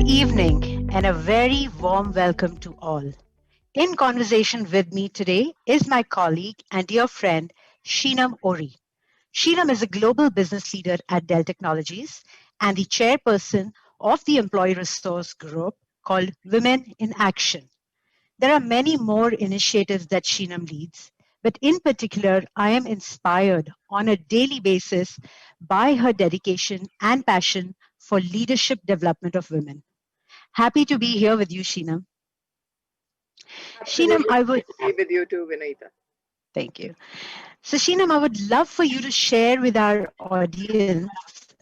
evening and a very warm welcome to all. In conversation with me today is my colleague and dear friend Sheenam Ohrie. Sheenam is a global business leader at Dell Technologies and the chairperson of the employee resource group called Women in Action. There are many more initiatives that Sheenam leads, but in particular, I am inspired on a daily basis by her dedication and passion for leadership development of women. Happy to be here with you, Sheenam. Sheenam, Absolutely I happy would to be with you too, Vinita. thank you. So, Sheenam, I would love for you to share with our audience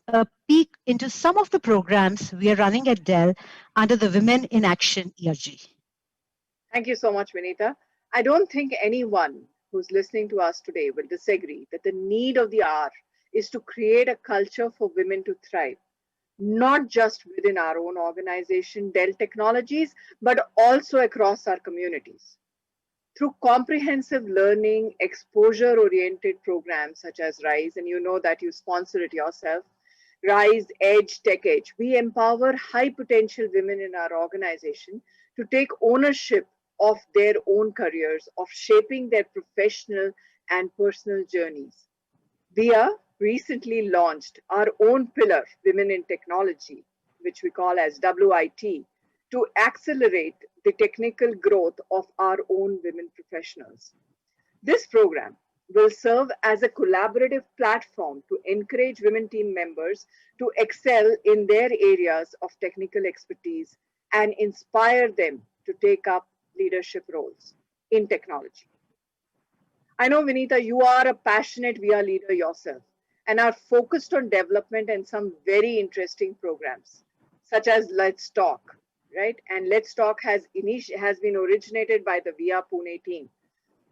a peek into some of the programs we are running at Dell under the Women in Action ERG. Thank you so much, Vinita. I don't think anyone who's listening to us today will disagree that the need of the hour is to create a culture for women to thrive, not just within our own organization, Dell Technologies, but also across our communities. Through comprehensive learning, exposure oriented programs such as RISE, and you know that you sponsor it yourself, RISE, EDGE, Tech Edge, we empower high potential women in our organization to take ownership of their own careers, of shaping their professional and personal journeys. We are recently launched our own pillar, Women in Technology, which we call as WIT, to accelerate the technical growth of our own women professionals. This program will serve as a collaborative platform to encourage women team members to excel in their areas of technical expertise and inspire them to take up leadership roles in technology. I know, Vinita, you are a passionate VR leader yourself and are focused on development and some very interesting programs, such as Let's Talk, right? And Let's Talk has been originated by the VR Pune team.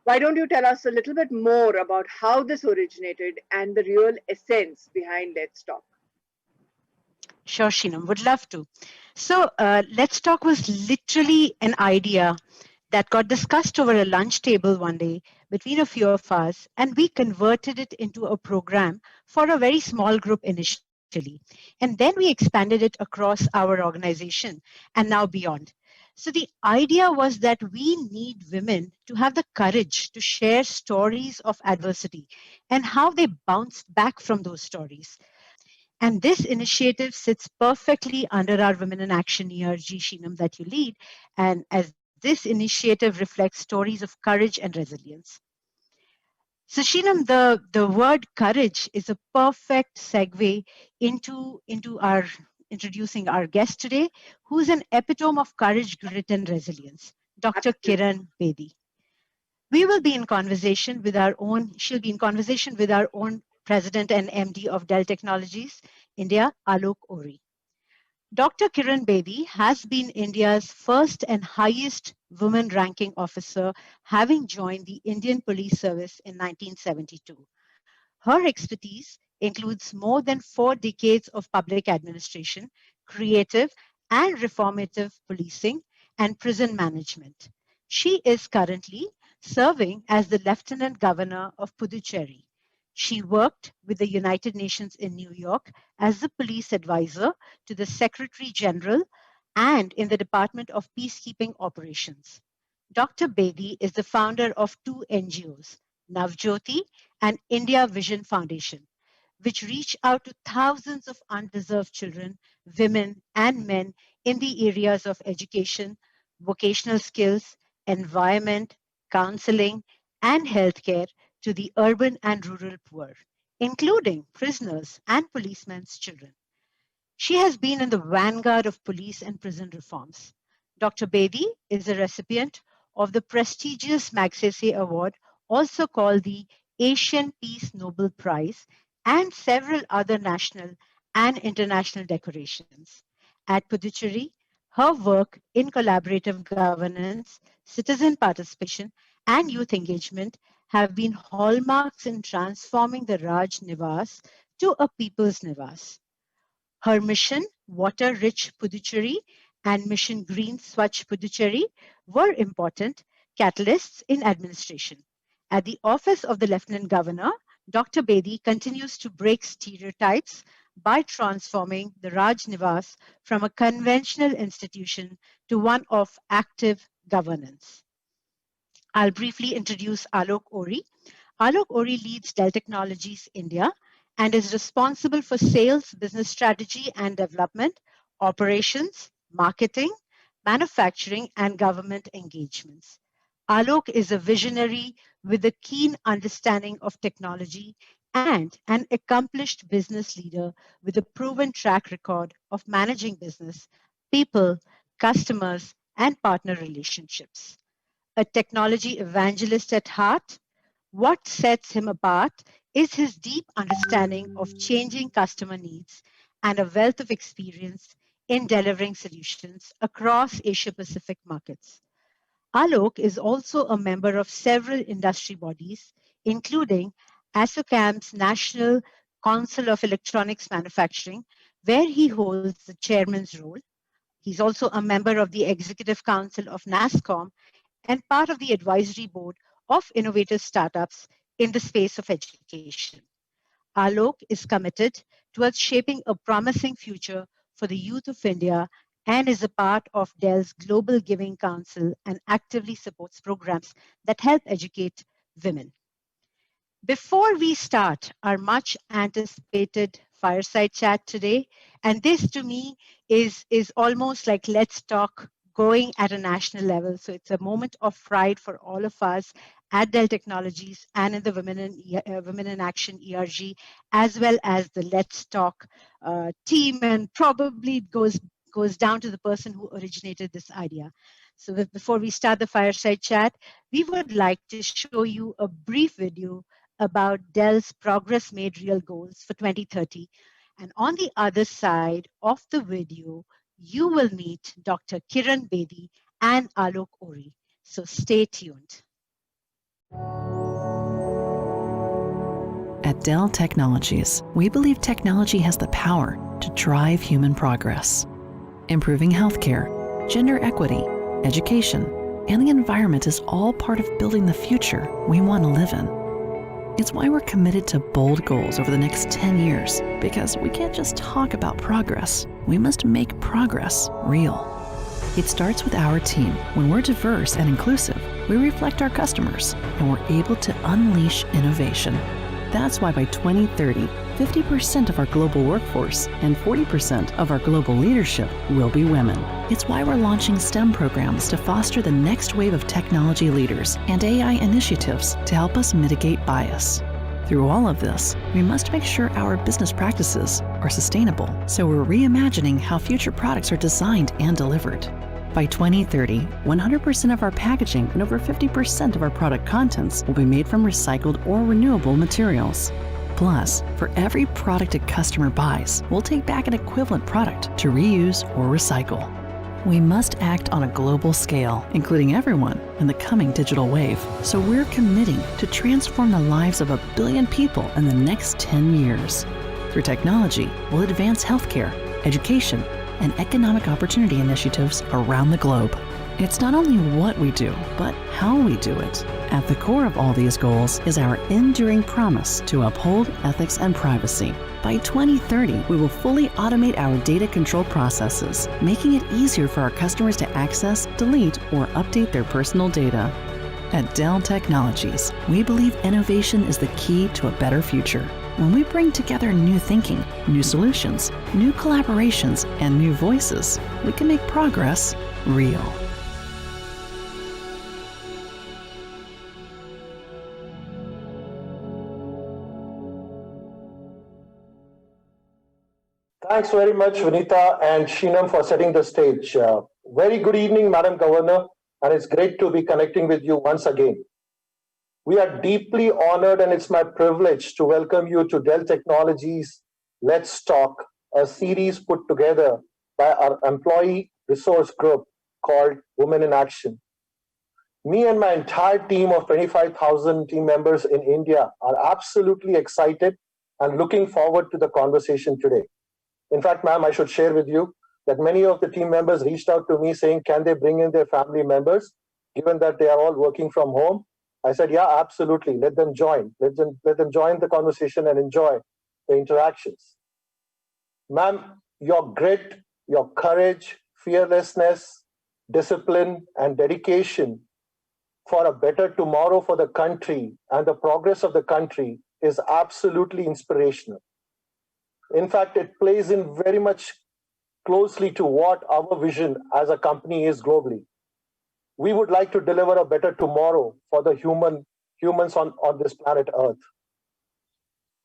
Why don't you tell us a little bit more about how this originated and the real essence behind Let's Talk? Sure, Sheenam, would love to. So, Let's Talk was literally an idea that got discussed over a lunch table one day between a few of us, and we converted it into a program for a very small group initially. And then we expanded it across our organization and now beyond. So, the idea was that we need women to have the courage to share stories of adversity and how they bounced back from those stories. And this initiative sits perfectly under our Women in Action ERG, Sheenam, that you lead. And as this initiative reflects stories of courage and resilience. So, Sheenam, the word courage is a perfect segue into our introducing our guest today, who's an epitome of courage, grit, and resilience, Dr. Absolutely. Kiran Bedi. We will be in conversation with our own, she'll be in conversation with our own President and MD of Dell Technologies, India, Alok Ohrie. Dr. Kiran Bedi has been India's first and highest woman ranking officer, having joined the Indian Police Service in 1972. Her expertise includes more than 4 decades of public administration, creative and reformative policing, and prison management. She is currently serving as the Lieutenant Governor of Puducherry. She worked with the United Nations in New York as the police advisor to the Secretary General and in the Department of Peacekeeping Operations. Dr. Bedi is the founder of 2 NGOs, Navjyoti and India Vision Foundation, which reach out to thousands of undeserved children, women, and men in the areas of education, vocational skills, environment, counseling, and healthcare to the urban and rural poor, including prisoners and policemen's children. She has been in the vanguard of police and prison reforms. Dr. Bedi is a recipient of the prestigious Magsaysay Award, also called the Asian Peace Nobel Prize, and several other national and international decorations. At Puducherry, her work in collaborative governance, citizen participation, and youth engagement have been hallmarks in transforming the Raj Nivas to a people's Nivas. Her mission, Water Rich Puducherry, and Mission Green Swachh Puducherry were important catalysts in administration. At the office of the Lieutenant Governor, Dr. Bedi continues to break stereotypes by transforming the Raj Nivas from a conventional institution to one of active governance. I'll briefly introduce Alok Ohrie. Alok Ohrie leads Dell Technologies India and is responsible for sales, business strategy and development, operations, marketing, manufacturing, and government engagements. Alok is a visionary with a keen understanding of technology and an accomplished business leader with a proven track record of managing business, people, customers, and partner relationships. A technology evangelist at heart, what sets him apart is his deep understanding of changing customer needs and a wealth of experience in delivering solutions across Asia Pacific markets. Alok is also a member of several industry bodies, including ASSOCHAM's National Council of Electronics Manufacturing, where he holds the chairman's role. He's also a member of the Executive Council of NASSCOM and part of the advisory board of innovative startups in the space of education. Alok is committed towards shaping a promising future for the youth of India and is a part of Dell's Global Giving Council and actively supports programs that help educate women. Before we start our much anticipated fireside chat today, and this to me is almost like let's talk going at a national level. So it's a moment of pride for all of us at Dell Technologies and in the Women in Action ERG, as well as the Let's Talk team, and probably it goes down to the person who originated this idea. So before we start the fireside chat, we would like to show you a brief video about Dell's Progress Made Real goals for 2030. And on the other side of the video, you will meet Dr. Kiran Bedi and Alok Ohrie. So stay tuned. At Dell Technologies, we believe technology has the power to drive human progress. Improving healthcare, gender equity, education, and the environment is all part of building the future we want to live in. It's why we're committed to bold goals over the next 10 years, because we can't just talk about progress. We must make progress real. It starts with our team. When we're diverse and inclusive, we reflect our customers, and we're able to unleash innovation. That's why by 2030, 50% of our global workforce and 40% of our global leadership will be women. It's why we're launching STEM programs to foster the next wave of technology leaders and AI initiatives to help us mitigate bias. Through all of this, we must make sure our business practices are sustainable, so we're reimagining how future products are designed and delivered. By 2030, 100% of our packaging and over 50% of our product contents will be made from recycled or renewable materials. Plus, for every product a customer buys, we'll take back an equivalent product to reuse or recycle. We must act on a global scale, including everyone in the coming digital wave. So we're committing to transform the lives of 1 billion people in the next 10 years. Through technology, we'll advance healthcare, education, and economic opportunity initiatives around the globe. It's not only what we do, but how we do it. At the core of all these goals is our enduring promise to uphold ethics and privacy. By 2030, we will fully automate our data control processes, making it easier for our customers to access, delete, or update their personal data. At Dell Technologies, we believe innovation is the key to a better future. When we bring together new thinking, new solutions, new collaborations, and new voices, we can make progress real. Thanks very much, Vinita and Sheenam, for setting the stage. Very good evening, Madam Governor, and it's great to be connecting with you once again. We are deeply honored, and it's my privilege to welcome you to Dell Technologies Let's Talk, a series put together by our employee resource group called Women in Action. Me and my entire team of 25,000 team members in India are absolutely excited and looking forward to the conversation today. In fact, ma'am, I should share with you that many of the team members reached out to me saying, can they bring in their family members, given that they are all working from home? I said, yeah, absolutely. Let them join. Let them join the conversation and enjoy the interactions. Ma'am, your grit, your courage, fearlessness, discipline, and dedication for a better tomorrow for the country and the progress of the country is absolutely inspirational. In fact, it plays in very much closely to what our vision as a company is globally. We would like to deliver a better tomorrow for the humans on this planet Earth.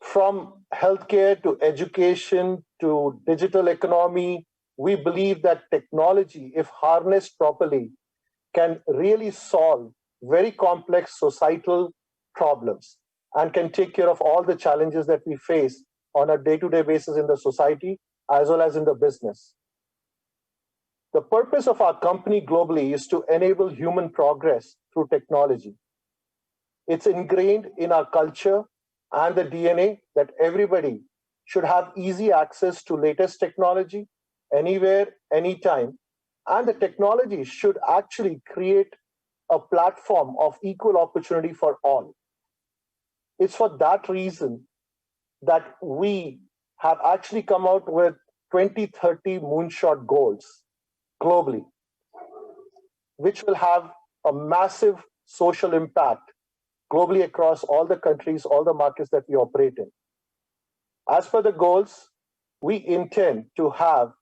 From healthcare to education to digital economy, we believe that technology, if harnessed properly, can really solve very complex societal problems and can take care of all the challenges that we face on a day-to-day basis in the society as well as in the business. The purpose of our company globally is to enable human progress through technology. It's ingrained in our culture and the DNA that everybody should have easy access to latest technology anywhere, anytime. And the technology should actually create a platform of equal opportunity for all. It's for that reason that we have actually come out with 2030 moonshot goals globally, which will have a massive social impact globally across all the countries, all the markets that we operate in. As per the goals, we intend to have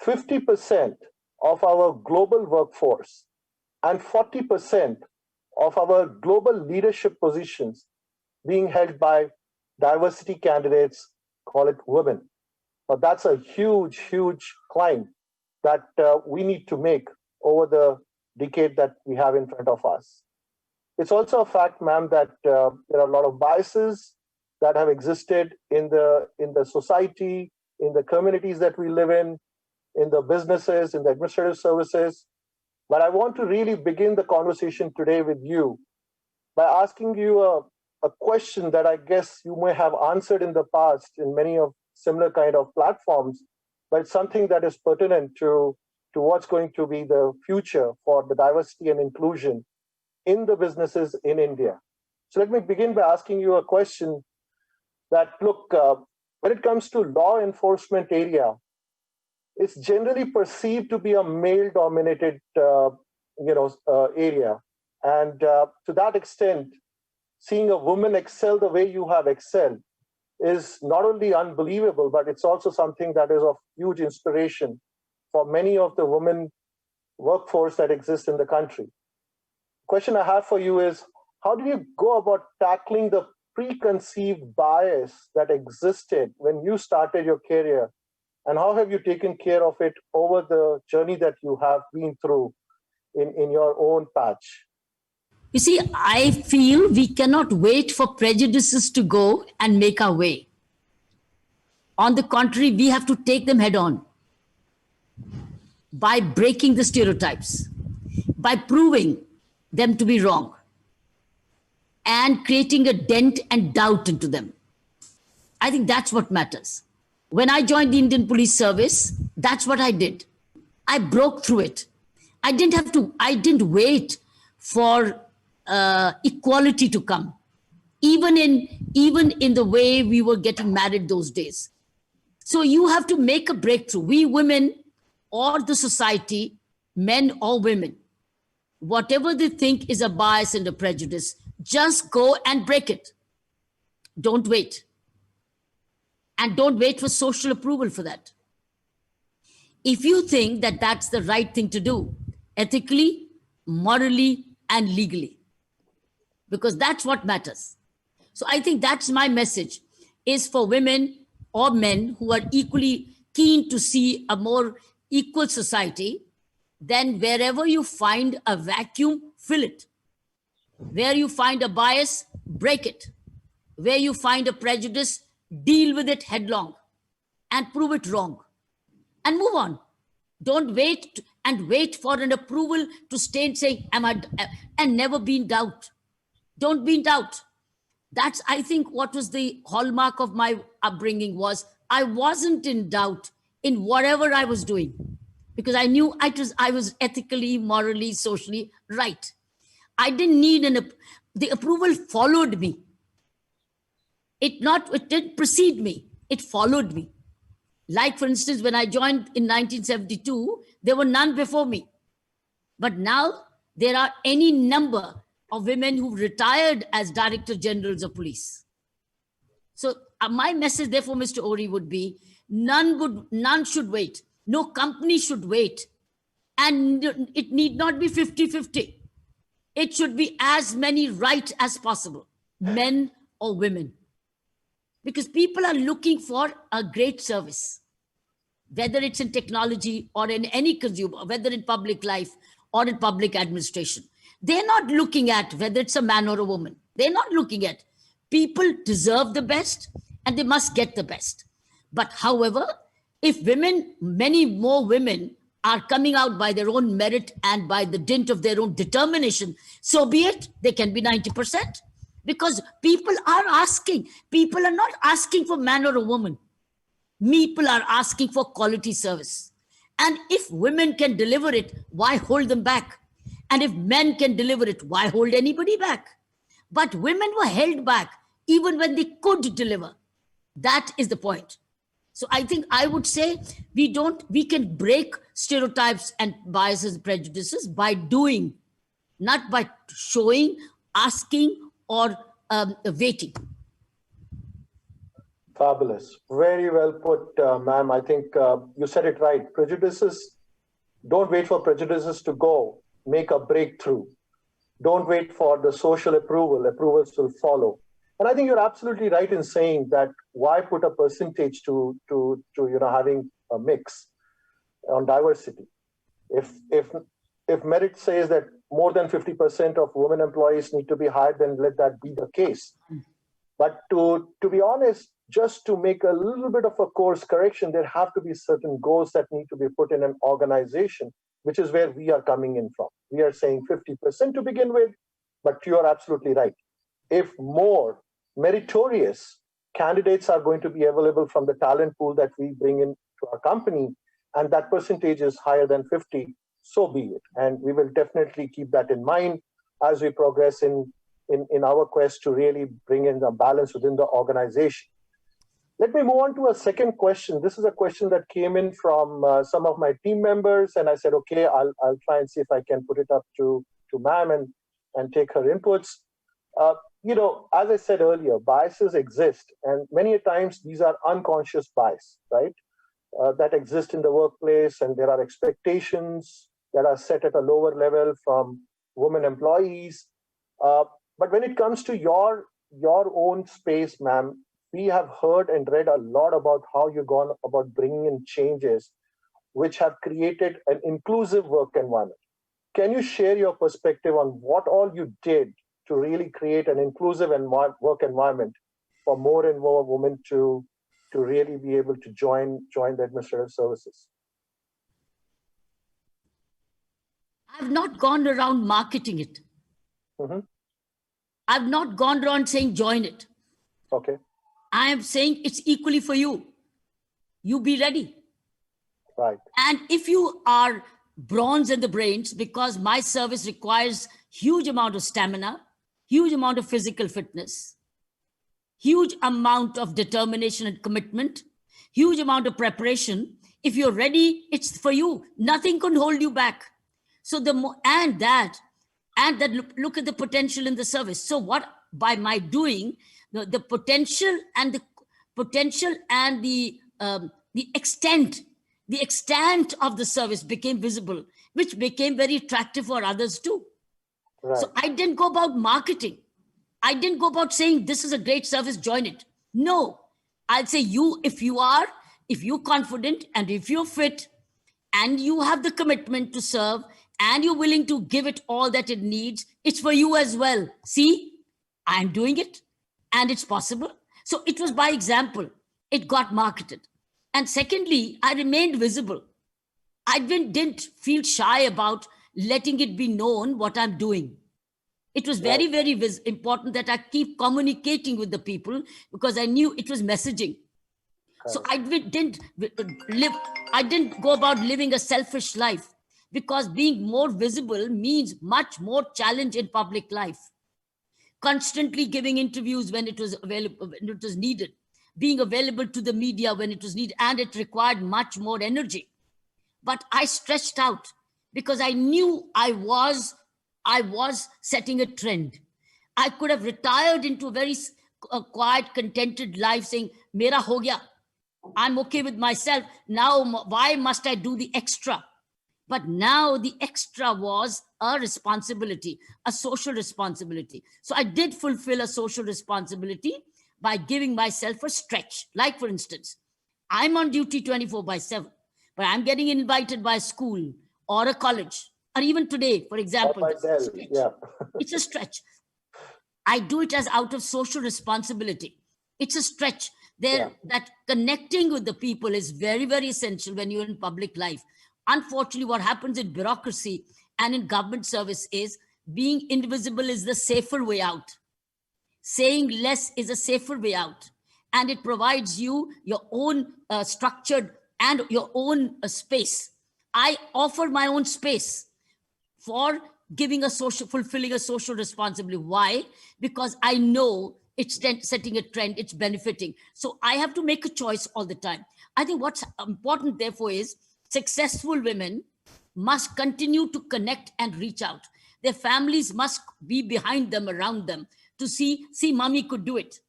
50% of our global workforce and 40% of our global leadership positions being held by diversity candidates, call it women. But that's a huge, huge climb that we need to make over the decade that we have in front of us. It's also a fact, ma'am, that there are a lot of biases that have existed in the society, in the communities that we live in the businesses, in the administrative services. But I want to really begin the conversation today with you by asking you a question that I guess you may have answered in the past in many of similar kind of platforms, but it's something that is pertinent to what's going to be the future for the diversity and inclusion in the businesses in India. So let me begin by asking you a question that, look, when it comes to law enforcement area, it's generally perceived to be a male-dominated, area. And to that extent, seeing a woman excel the way you have excelled is not only unbelievable, but it's also something that is of huge inspiration for many of the women workforce that exists in the country. Question I have for you is, how did you go about tackling the preconceived bias that existed when you started your career? And how have you taken care of it over the journey that you have been through in your own patch? You see, I feel we cannot wait for prejudices to go and make our way. On the contrary, we have to take them head on by breaking the stereotypes, by proving them to be wrong, and creating a dent and doubt into them. I think that's what matters. When I joined the Indian Police Service, that's what I did. I broke through it. I didn't wait for equality to come, even in the way we were getting married those days. So you have to make a breakthrough. We women or the society, men or women, whatever they think is a bias and a prejudice, just go and break it. Don't wait. And don't wait for social approval for that. If you think that that's the right thing to do, ethically, morally, and legally, because that's what matters. So I think that's my message, is for women or men who are equally keen to see a more equal society, then wherever you find a vacuum, fill it. Where you find a bias, break it. Where you find a prejudice, deal with it headlong and prove it wrong and move on. Don't wait for an approval to stay and say, and never be in doubt. Don't be in doubt. That's, I think, what was the hallmark of my upbringing was I wasn't in doubt in whatever I was doing because I knew I was ethically, morally, socially right. I didn't need the approval followed me. It didn't precede me. It followed me. Like, for instance, when I joined in 1972, there were none before me. But now there are any number of women who've retired as director generals of police. So my message, therefore, Mr. Ohrie, would be none should wait. No company should wait. And it need not be 50-50. It should be as many right as possible, men or women. Because people are looking for a great service, whether it's in technology or in any consumer, whether in public life or in public administration. They're not looking at whether it's a man or a woman. They're not looking at. People deserve the best and they must get the best. But however, if women, many more women are coming out by their own merit and by the dint of their own determination, so be it, they can be 90%. Because people are asking. People are not asking for man or a woman. People are asking for quality service. And if women can deliver it, why hold them back? And if men can deliver it, why hold anybody back? But women were held back even when they could deliver. That is the point. So I think I would say we can break stereotypes and biases and prejudices by doing, not by showing, asking, or waiting. Fabulous. Very well put, ma'am. I think you said it right. Prejudices, don't wait for prejudices to go. Make a breakthrough. Don't wait for the social approval. Approvals will follow. And I think you're absolutely right in saying that why put a percentage to having a mix on diversity? If merit says that more than 50% of women employees need to be hired, then let that be the case. But to be honest, just to make a little bit of a course correction, there have to be certain goals that need to be put in an organization, which is where we are coming in from. We are saying 50% to begin with, but you are absolutely right. If more meritorious candidates are going to be available from the talent pool that we bring into our company, and that percentage is higher than 50, so be it. And we will definitely keep that in mind as we progress in our quest to really bring in the balance within the organization. Let me move on to a second question. This is a question that came in from some of my team members, and I said, okay, I'll try and see if I can put it up to ma'am and take her inputs. As I said earlier, biases exist, and many times these are unconscious bias, right? That exist in the workplace, and there are expectations that are set at a lower level from women employees. But when it comes to your own space, ma'am, we have heard and read a lot about how you've gone about bringing in changes which have created an inclusive work environment. Can you share your perspective on what all you did to really create an inclusive work environment for more and more women to really be able to join the administrative services? I've not gone around marketing it. Mm-hmm. I've not gone around saying join it. Okay. I am saying it's equally for you. You be ready. Right. And if you are bronze in the brains, because my service requires huge amount of stamina, huge amount of physical fitness, huge amount of determination and commitment, huge amount of preparation. If you're ready, it's for you. Nothing can hold you back. So look at the potential in the service. So what, by my doing, the potential and the extent of the service became visible, which became very attractive for others too. Right. So I didn't go about marketing. I didn't go about saying this is a great service, join it. No, I'll say if you're confident and if you're fit and you have the commitment to serve and you're willing to give it all that it needs, it's for you as well. See, I'm doing it and it's possible. So it was by example. It got marketed. And secondly, I remained visible. I didn't feel shy about letting it be known what I'm doing. It was very, very important that I keep communicating with the people because I knew it was messaging. So I didn't go about living a selfish life because being more visible means much more challenge in public life. Constantly giving interviews when it was available, when it was needed. being available to the media when it was needed, and it required much more energy. But I stretched out because I knew I was setting a trend. I could have retired into a very quiet, contented life saying, Mera ho gaya. I'm okay with myself. Now, why must I do the extra? But now the extra was a responsibility, a social responsibility. So I did fulfill a social responsibility by giving myself a stretch. Like, for instance, I'm on duty 24/7, but I'm getting invited by a school or a college, or even today, for example. By Dell, yeah. It's a stretch. I do it as out of social responsibility. It's a stretch there. That connecting with the people is very, very essential when you're in public life. Unfortunately, what happens in bureaucracy and in government service is being invisible is the safer way out. Saying less is a safer way out. And it provides you your own structured and your own space. I offer my own space for giving a social, fulfilling a social responsibility. Why? Because I know it's setting a trend, it's benefiting. So I have to make a choice all the time. I think what's important, therefore, is successful women must continue to connect and reach out. Their families must be behind them, around them, to see, mommy could do it.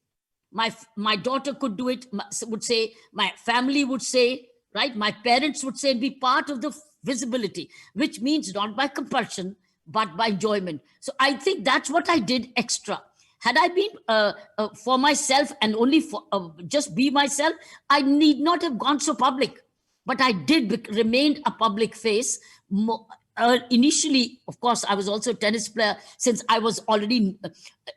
My daughter could do it, would say, my family would say, right? My parents would say, be part of the visibility, which means not by compulsion, but by enjoyment. So I think that's what I did extra. Had I been for myself and only for just be myself, I need not have gone so public. But I did remain a public face. Initially, of course, I was also a tennis player since I was already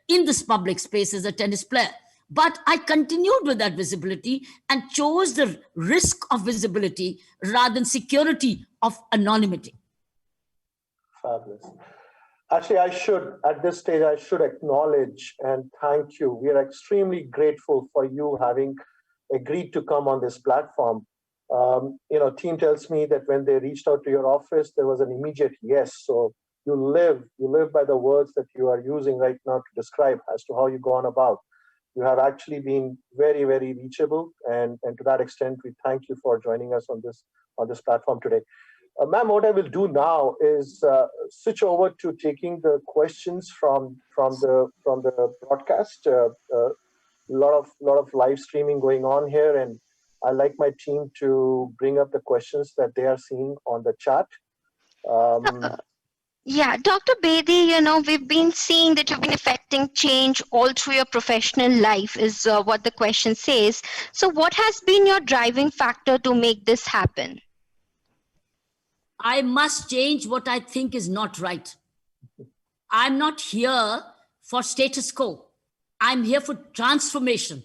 in this public space as a tennis player. But I continued with that visibility and chose the risk of visibility rather than security of anonymity. Fabulous. Actually, at this stage, I should acknowledge and thank you. We are extremely grateful for you having agreed to come on this platform. Team tells me that when they reached out to your office, there was an immediate yes. So you live by the words that you are using right now to describe as to how you go on about. You have actually been very, very reachable. And to that extent, we thank you for joining us on this platform today. Ma'am, what I will do now is switch over to taking the questions from the broadcast. A lot of live streaming going on here, and I'd like my team to bring up the questions that they are seeing on the chat. Yeah, Dr. Bedi, we've been seeing that you've been affecting change all through your professional life, is what the question says. So what has been your driving factor to make this happen? I must change what I think is not right. I'm not here for status quo. I'm here for transformation.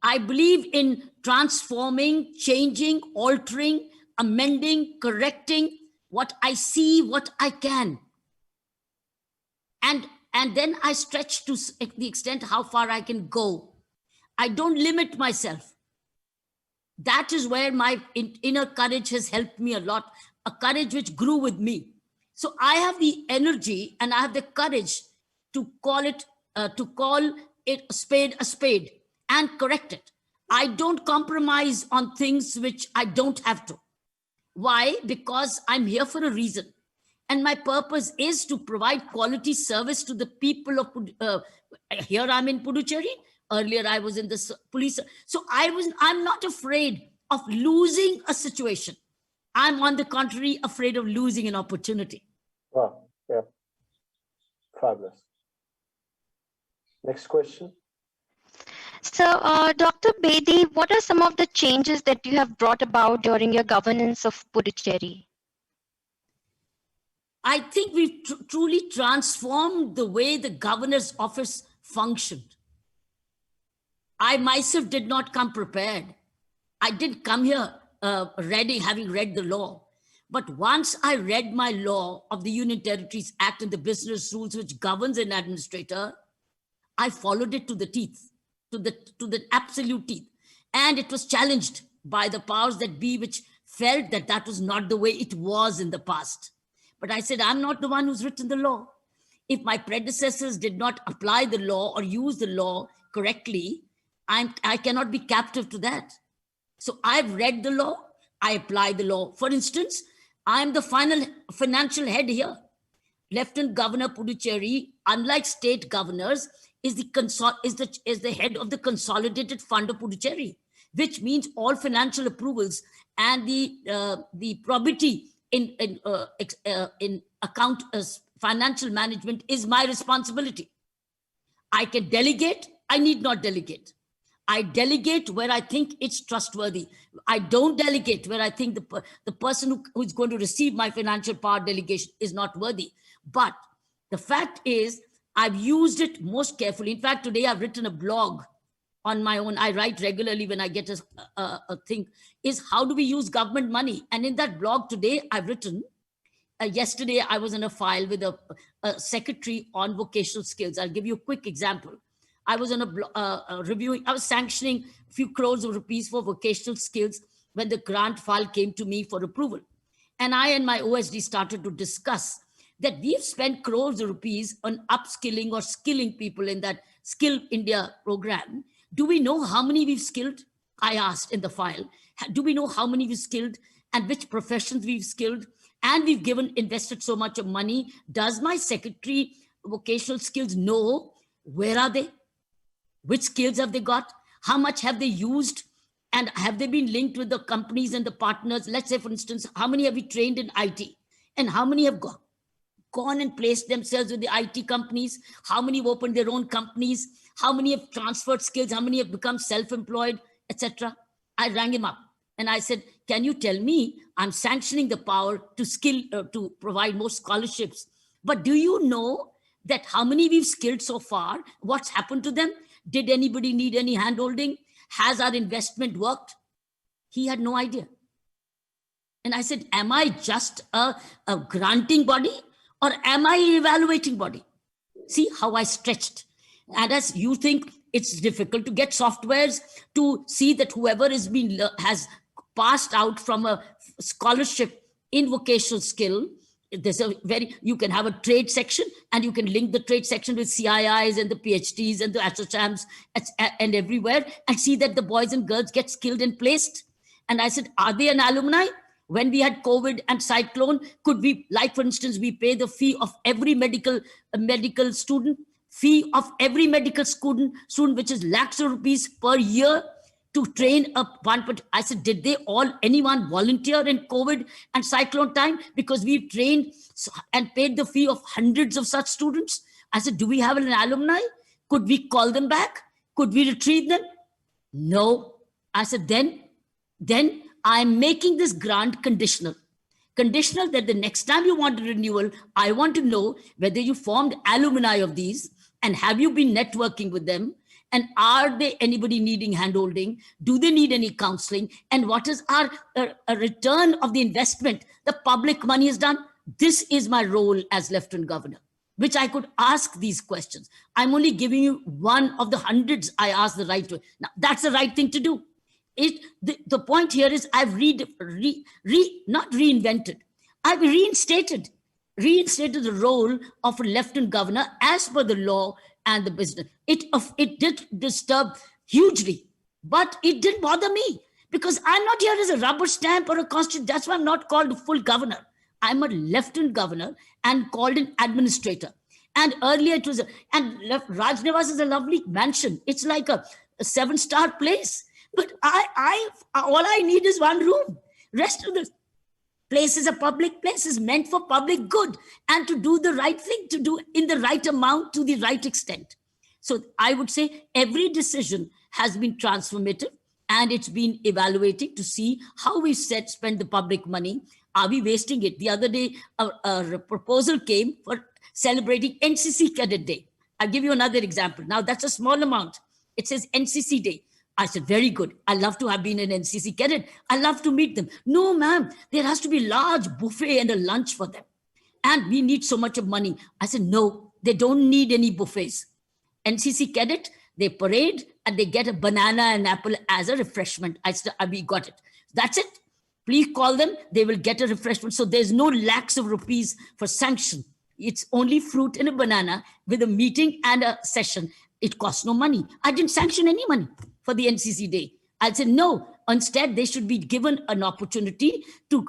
I believe in transforming, changing, altering, amending, correcting what I see, what I can. And then I stretch to the extent how far I can go. I don't limit myself. That is where my inner courage has helped me a lot, a courage which grew with me. So I have the energy and I have the courage to call it a spade and correct it. I don't compromise on things which I don't have to. Why? Because I'm here for a reason. And my purpose is to provide quality service to the people of here I'm in Puducherry. Earlier I was in the police. So I'm not afraid of losing a situation. I'm on the contrary afraid of losing an opportunity. Wow, yeah. Fabulous. Next question. So, Dr. Bedi, what are some of the changes that you have brought about during your governance of Puducherry? I think we've truly transformed the way the governor's office functioned. I myself did not come prepared. I didn't come here ready, having read the law. But once I read my law of the Union Territories Act and the business rules which governs an administrator, I followed it to the teeth, to the absolute teeth. And it was challenged by the powers that be, which felt that that was not the way it was in the past. But I said, I'm not the one who's written the law. If my predecessors did not apply the law or use the law correctly, I cannot be captive to that. So I've read the law, I apply the law. For instance, I'm the final financial head here. Lieutenant Governor Puducherry, unlike state governors, is the head of the Consolidated Fund of Puducherry, which means all financial approvals and the probity in account financial management is my responsibility. I can delegate, I need not delegate. I delegate where I think it's trustworthy. I don't delegate where I think the person who is going to receive my financial power delegation is not worthy. But the fact is, I've used it most carefully. In fact, today I've written a blog on my own. I write regularly when I get a thing, is how do we use government money? And in that blog today, I've written, yesterday I was in a file with a secretary on vocational skills. I'll give you a quick example. I was on I was sanctioning a few crores of rupees for vocational skills when the grant file came to me for approval. And I and my OSD started to discuss that we've spent crores of rupees on upskilling or skilling people in that Skill India program. Do we know how many we've skilled? I asked in the file. Do we know how many we've skilled and which professions we've skilled? And we've invested so much of money. Does my secretary vocational skills know where are they? Which skills have they got? How much have they used? And have they been linked with the companies and the partners? Let's say, for instance, how many have we trained in IT? And how many have gone and placed themselves with the IT companies? How many have opened their own companies? How many have transferred skills? How many have become self-employed, etc.? I rang him up and I said, can you tell me, I'm sanctioning the power to provide more scholarships. But do you know that how many we've skilled so far? What's happened to them? Did anybody need any handholding? Has our investment worked? He had no idea. And I said, am I just a granting body or am I an evaluating body? See how I stretched. And as you think it's difficult to get softwares to see that whoever has passed out from a scholarship in vocational skill, you can have a trade section and you can link the trade section with CIIs and the PhDs and the ASSOCHAMs and everywhere and see that the boys and girls get skilled and placed. And I said, are they an alumni? When we had COVID and cyclone, could we, like for instance, we pay the fee of every medical student, which is lakhs of rupees per year to train I said, did anyone volunteer in COVID and cyclone time? Because we've trained and paid the fee of hundreds of such students. I said, do we have an alumni? Could we call them back? Could we retrieve them? No. I said, then I'm making this grant conditional. Conditional that the next time you want a renewal, I want to know whether you formed alumni of these and have you been networking with them? And are they anybody needing handholding? Do they need any counseling? And what is our return of the investment the public money has done? This is my role as Lieutenant Governor, which I could ask these questions. I'm only giving you one of the hundreds I asked the right to. Now, that's the right thing to do. The point here is I've not reinvented, I've reinstated the role of a Lieutenant Governor as per the law and the business. It did disturb hugely, but it didn't bother me because I'm not here as a rubber stamp or a constituent. That's why I'm not called a full governor. I'm a Lieutenant Governor and called an administrator. And earlier it was, Raj Niwas is a lovely mansion. It's like a 7-star place. But all I need is one room. Rest of the place is a public place, is meant for public good and to do the right thing, to do in the right amount, to the right extent. So I would say every decision has been transformative and it's been evaluating to see how we spend the public money. Are we wasting it? The other day, a proposal came for celebrating NCC Cadet Day. I'll give you another example. Now that's a small amount. It says NCC Day. I said, very good. I love to have been an NCC cadet. I love to meet them. No, ma'am, there has to be a large buffet and a lunch for them. And we need so much of money. I said, no, they don't need any buffets. NCC cadet, they parade and they get a banana and apple as a refreshment. I said, we got it. That's it. Please call them. They will get a refreshment. So there's no lakhs of rupees for sanction. It's only fruit and a banana with a meeting and a session. It costs no money. I didn't sanction any money. for the NCC day. I'll say no. Instead, they should be given an opportunity to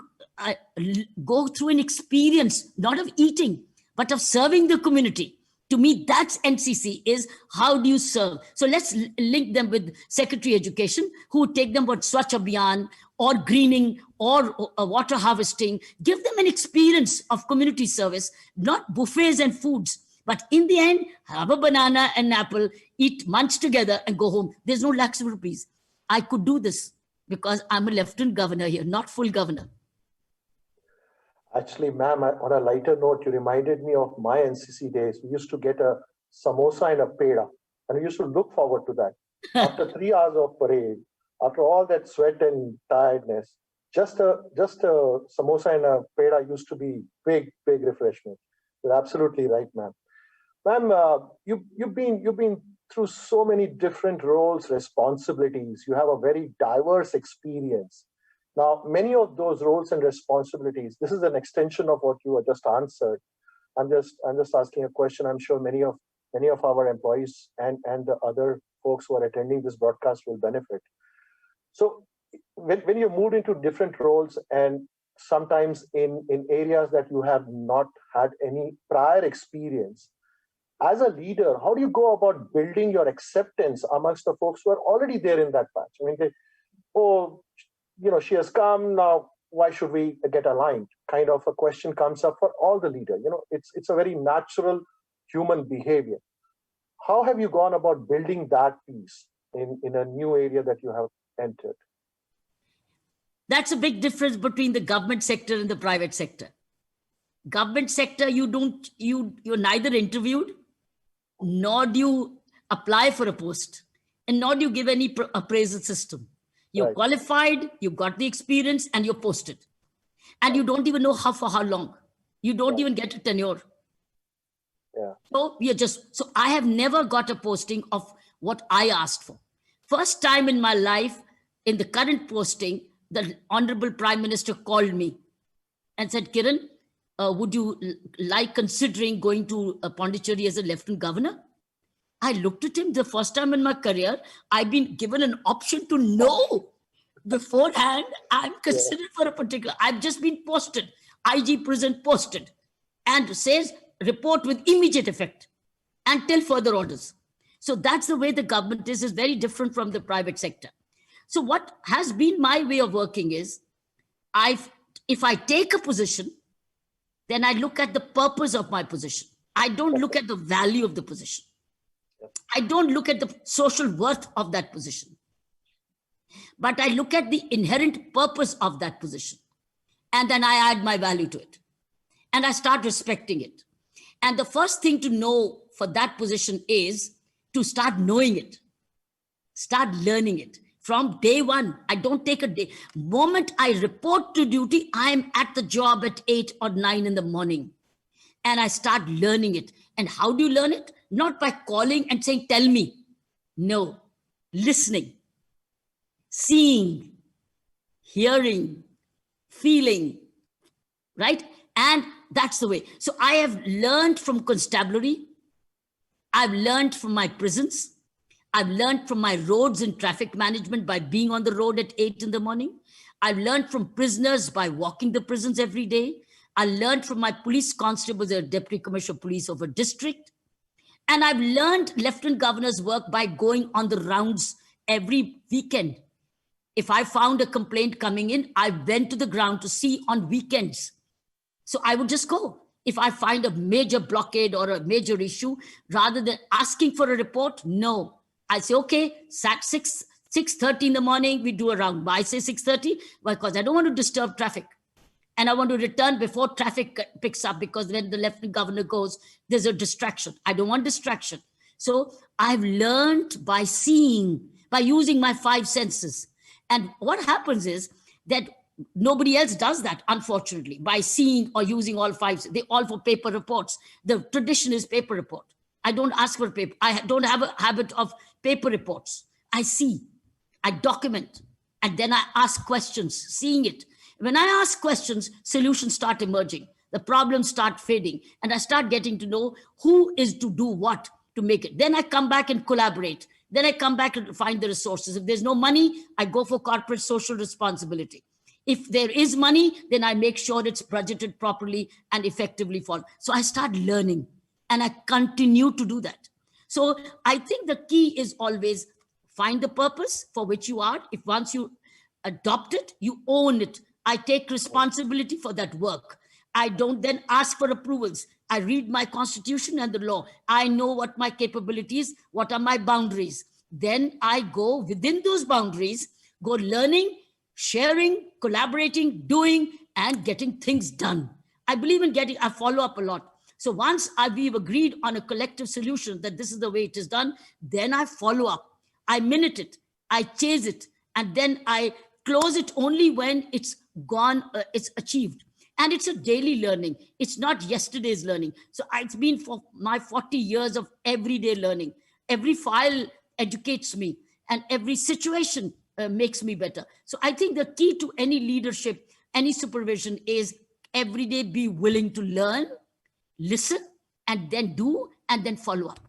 go through an experience, not of eating, but of serving the community. To me, that's NCC, is how do you serve? So let's link them with Secretary Education, who would take them about Swachh Abhiyan or greening or water harvesting. Give them an experience of community service, not buffets and foods. But in the end, have a banana and an apple, eat, munch together and go home. There's no lakhs of rupees. I could do this because I'm a lieutenant governor here, not full governor. Actually, ma'am, on a lighter note, you reminded me of my NCC days. We used to get a samosa and a peda, and we used to look forward to that. After 3 hours of parade, after all that sweat and tiredness, just a samosa and a peda used to be big refreshment. You're absolutely right, ma'am. Ma'am, you've been through so many different roles, responsibilities. You have a very diverse experience. Now, many of those roles and responsibilities, this is an extension of what you have just answered. I'm just asking a question. I'm sure many of our employees and the other folks who are attending this broadcast will benefit. So when you moved into different roles and sometimes in areas that you have not had any prior experience, as a leader, how do you go about building your acceptance amongst the folks who are already there in that patch? I mean, she has come now, why should we get aligned? Kind of a question comes up for all the leaders. It's a very natural human behavior. How have you gone about building that piece in a new area that you have entered? That's a big difference between the government sector and the private sector. Government sector, you're neither interviewed, nor do you apply for a post, and nor do you give any appraisal system. You're qualified, you've got the experience, and you're posted. And you don't even know for how long. You don't even get a tenure. Yeah. So I have never got a posting of what I asked for. First time in my life, in the current posting, the Honorable Prime Minister called me and said, Kiran, would you like considering going to Pondicherry as a Lieutenant Governor? I looked at him. The first time in my career, I've been given an option to know beforehand. I'm considered for a particular. I've just been posted. IG prison posted, and says report with immediate effect until further orders. So that's the way the government is very different from the private sector. So what has been my way of working is, if I take a position, then I look at the purpose of my position. I don't look at the value of the position. I don't look at the social worth of that position, but I look at the inherent purpose of that position. And then I add my value to it. And I start respecting it. And the first thing to know for that position is to start knowing it, start learning it. From day one, I don't take a day. Moment I report to duty, I am at the job at 8 or 9 in the morning. And I start learning it. And how do you learn it? Not by calling and saying, tell me. No, listening, seeing, hearing, feeling, right? And that's the way. So I have learned from constabulary. I've learned from my prisons. I've learned from my roads and traffic management by being on the road at 8 in the morning. I've learned from prisoners by walking the prisons every day. I learned from my police constables, a deputy commissioner of police of a district. And I've learned Lieutenant Governor's work by going on the rounds every weekend. If I found a complaint coming in, I went to the ground to see on weekends. So I would just go. If I find a major blockade or a major issue, rather than asking for a report, no. I say, okay, at 6:30 in the morning, we do a round. Why I say 6:30? Because I don't want to disturb traffic. And I want to return before traffic picks up, because when the Lieutenant Governor goes, there's a distraction. I don't want distraction. So I've learned by seeing, by using my 5 senses. And what happens is that nobody else does that, unfortunately, by seeing or using all 5. They all for paper reports. The tradition is paper report. I don't ask for paper. I don't have a habit of paper reports. I see, I document, and then I ask questions, seeing it. When I ask questions, solutions start emerging. The problems start fading, and I start getting to know who is to do what to make it. Then I come back and collaborate. Then I come back and find the resources. If there's no money, I go for corporate social responsibility. If there is money, then I make sure it's budgeted properly and effectively for. So I start learning and I continue to do that. So I think the key is always find the purpose for which you are. If once you adopt it, you own it. I take responsibility for that work. I don't then ask for approvals. I read my constitution and the law. I know what my capabilities, what are my boundaries. Then I go within those boundaries, go learning, sharing, collaborating, doing, and getting things done. I believe in I follow up a lot. So once we've agreed on a collective solution that this is the way it is done, then I follow up. I minute it, I chase it, and then I close it only when it's gone, it's achieved. And it's a daily learning. It's not yesterday's learning. So it's been for my 40 years of everyday learning. Every file educates me, and every situation makes me better. So I think the key to any leadership, any supervision is every day be willing to learn, listen, and then do, and then follow up.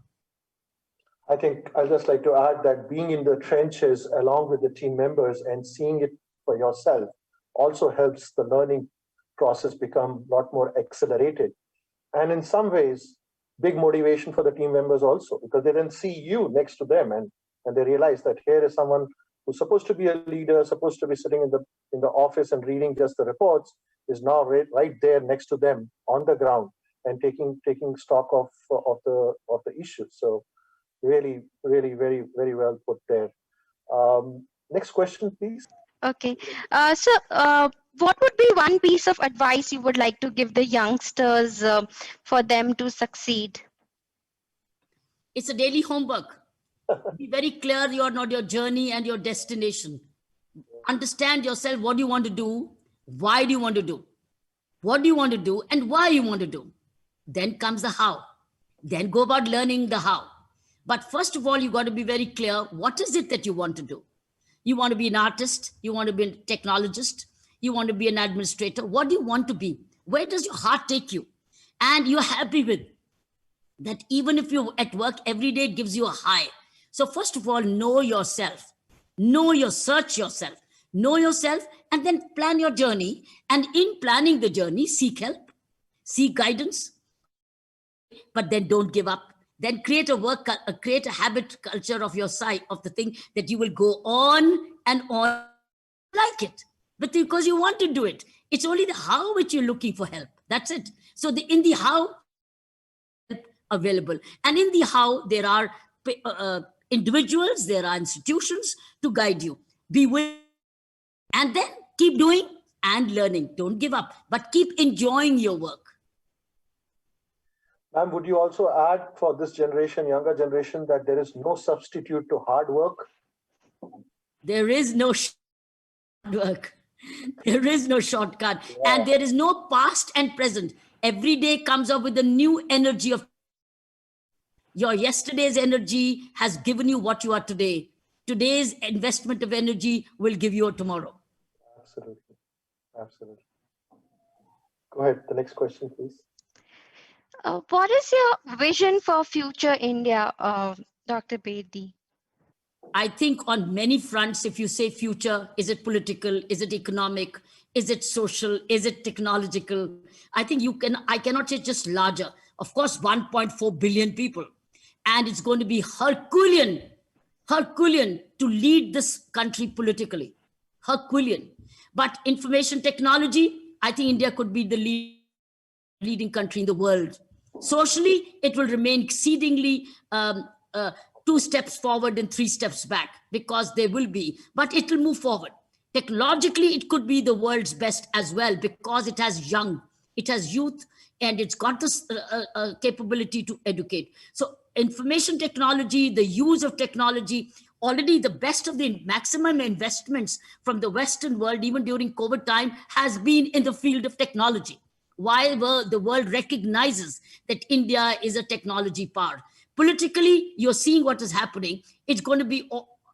I think I'd just like to add that being in the trenches along with the team members and seeing it for yourself also helps the learning process become a lot more accelerated. And in some ways, big motivation for the team members also, because they then see you next to them and they realize that here is someone who's supposed to be a leader, supposed to be sitting in the office and reading just the reports, is now right there next to them on the ground and taking stock of the issues. So really, really, very, very well put there. Next question, please. Okay. So, what would be one piece of advice you would like to give the youngsters for them to succeed? It's a daily homework. Be very clear your journey and your destination. Understand yourself. What do you want to do? Why do you want to do? What do you want to do and why you want to do? Then comes the how. Then go about learning the how. But first of all, you got to be very clear. What is it that you want to do? You want to be an artist? You want to be a technologist? You want to be an administrator? What do you want to be? Where does your heart take you? And you're happy with that. Even if you're at work every day, it gives you a high. So first of all, know yourself. Search yourself. Know yourself and then plan your journey. And in planning the journey, seek help, seek guidance, but then don't give up. Then create a habit culture of your side of the thing that you will go on and on like it, but because you want to do it. It's only the how which you're looking for help. That's it. So in the how available, and in the how there are individuals, there are institutions to guide you. Be willing, and then keep doing and learning. Don't give up, but keep enjoying your work. Ma'am, would you also add for this generation, younger generation, that there is no substitute to hard work? There is no work. There is no shortcut. Yeah. And there is no past and present. Every day comes up with a new energy of your yesterday's energy has given you what you are today. Today's investment of energy will give you a tomorrow. Absolutely. Absolutely. Go ahead. The next question, please. What is your vision for future India, Dr. Bedi? I think on many fronts, if you say future, is it political? Is it economic? Is it social? Is it technological? I think I cannot say just larger. Of course, 1.4 billion people. And it's going to be Herculean to lead this country politically. Herculean. But information technology, I think India could be the leading country in the world. Socially, it will remain exceedingly 2 steps forward and 3 steps back, because there will be, but it will move forward. Technologically, it could be the world's best as well, because it has youth, and it's got this capability to educate. So information technology, the use of technology, already the best of the maximum investments from the Western world, even during COVID time, has been in the field of technology. While the world recognizes that India is a technology power. Politically, you're seeing what is happening. It's going to be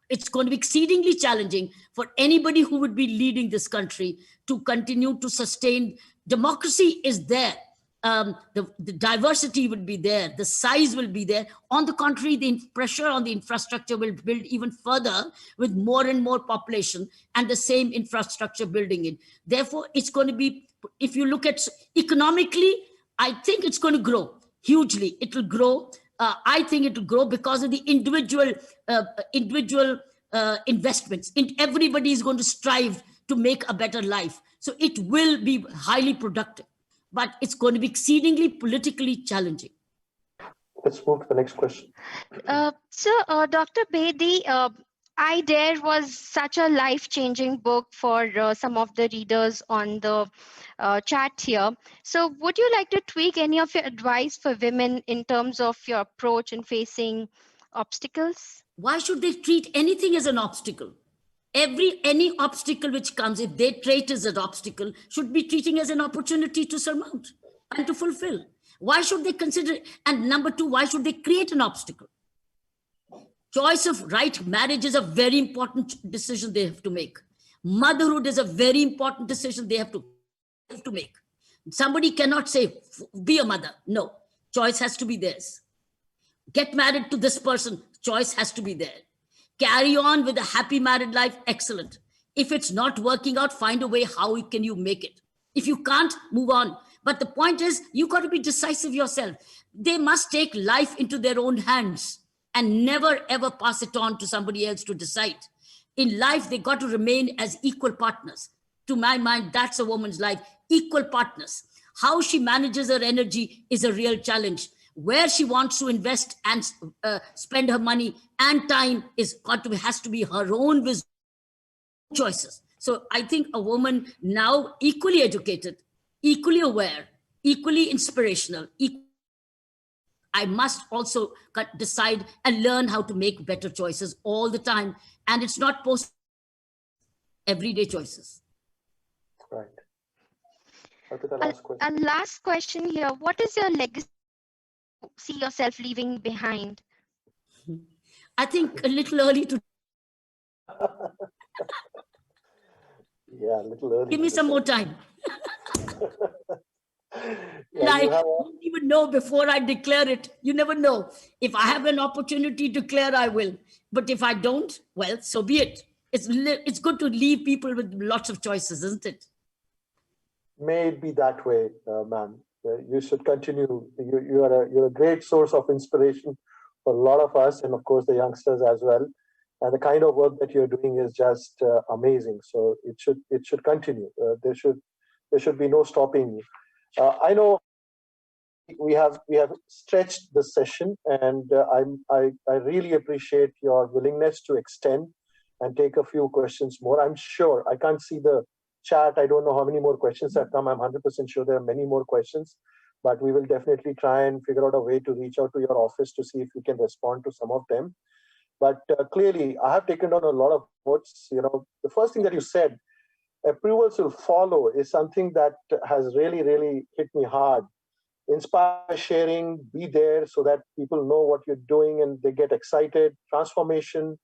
exceedingly challenging for anybody who would be leading this country to continue to sustain. Democracy is there. the diversity will be there, the size will be there. On the contrary, the pressure on the infrastructure will build even further with more and more population and the same infrastructure building in. Therefore, it's going to be, if you look at economically, I think it's going to grow hugely. It will grow. I think it will grow because of the individual investments. Everybody is going to strive to make a better life. So it will be highly productive, but it's going to be exceedingly politically challenging. Let's move to the next question. Dr. Bedi, I Dare was such a life-changing book for some of the readers on the chat here. So would you like to tweak any of your advice for women in terms of your approach in facing obstacles? Why should they treat anything as an obstacle? Any obstacle which comes, if they treat as an obstacle, should be treating as an opportunity to surmount and to fulfill. Why should they consider? And number two, why should they create an obstacle? Choice of right marriage is a very important decision they have to make. Motherhood is a very important decision they have to make. Somebody cannot say, be a mother. No, choice has to be theirs. Get married to this person, choice has to be there. Carry on with a happy married life, excellent. If it's not working out, find a way, how can you make it? If you can't, move on. But the point is, you got to be decisive yourself. They must take life into their own hands and never ever pass it on to somebody else to decide. In life, they got to remain as equal partners. To my mind, that's a woman's life, equal partners. How she manages her energy is a real challenge. Where she wants to invest and spend her money and time has to be her own wisdom, choices. So I think a woman now equally educated, equally aware, equally inspirational, I must also decide and learn how to make better choices all the time. And it's not everyday choices. Right. Okay, the last question. And last question here, what is your legacy you see yourself leaving behind? I think a little early to Yeah, a little early. give me some more time. Yeah, I don't even know before I declare it. You never know. If I have an opportunity to declare, I will. But if I don't, well, so be it. It's good to leave people with lots of choices, isn't it? May it be that way, ma'am. You should continue. You're a great source of inspiration for a lot of us, and of course the youngsters as well. And the kind of work that you're doing is just amazing. So it should continue. There should be no stopping you. I know we have stretched the session, and I really appreciate your willingness to extend and take a few questions more. I'm sure I can't see the chat. I don't know how many more questions have come. I'm 100% sure there are many more questions, but we will definitely try and figure out a way to reach out to your office to see if we can respond to some of them. But clearly, I have taken down a lot of notes. The first thing that you said, approvals will follow, is something that has really, really hit me hard. Inspire sharing, be there so that people know what you're doing and they get excited. Transformation,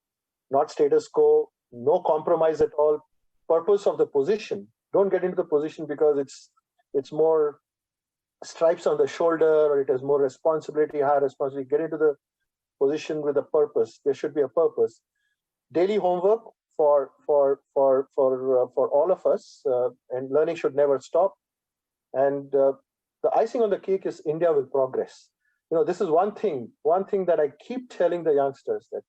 not status quo, no compromise at all. Purpose of the position. Don't get into the position because it's more stripes on the shoulder, or it has more responsibility, higher responsibility. Get into the position with a purpose. There should be a purpose. Daily homework for all of us, and learning should never stop. And the icing on the cake is India will progress. This is one thing that I keep telling the youngsters, that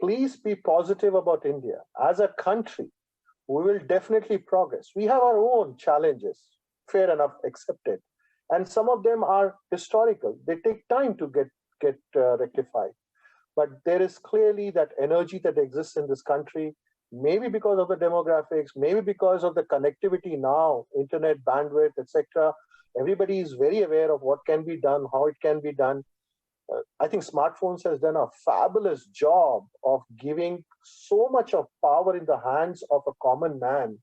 please be positive about India. As a country, we will definitely progress. We have our own challenges, fair enough, accepted. And some of them are historical. They take time to get rectified. But there is clearly that energy that exists in this country, maybe because of the demographics, maybe because of the connectivity now, internet, bandwidth, etc. Everybody is very aware of what can be done, how it can be done. I think smartphones has done a fabulous job of giving so much of power in the hands of a common man.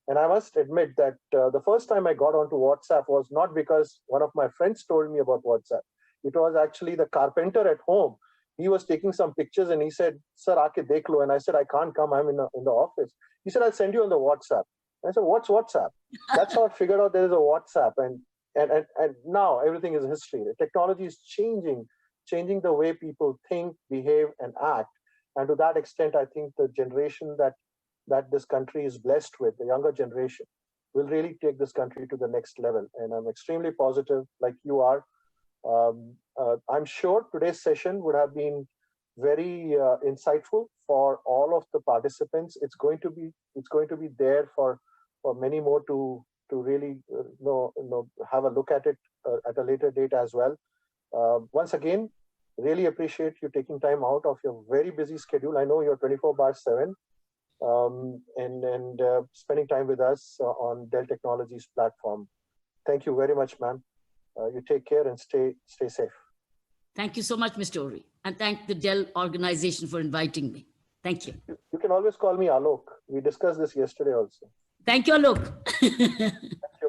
And I must admit that the first time I got onto WhatsApp was not because one of my friends told me about WhatsApp. It was actually the carpenter at home. He was taking some pictures and he said, "Sir, aake dekh lo." And I said, "I can't come. I'm in the office." He said, "I'll send you on the WhatsApp." And I said, "What's WhatsApp?" That's how I figured out there is a WhatsApp. And and now everything is history. The technology is changing the way people think, behave, and act. And to that extent, I think the generation that this country is blessed with, the younger generation, will really take this country to the next level. And I'm extremely positive, like you are. I'm sure today's session would have been very insightful for all of the participants. It's going to be there for many more to really have a look at it at a later date as well. Once again, really appreciate you taking time out of your very busy schedule. I know you're 24/7, and spending time with us on Dell Technologies platform. Thank you very much, ma'am. You take care and stay safe. Thank you so much, Mr. Ohrie. And thank the Dell organization for inviting me. Thank you. You can always call me Alok. We discussed this yesterday also. Thank you, Alok.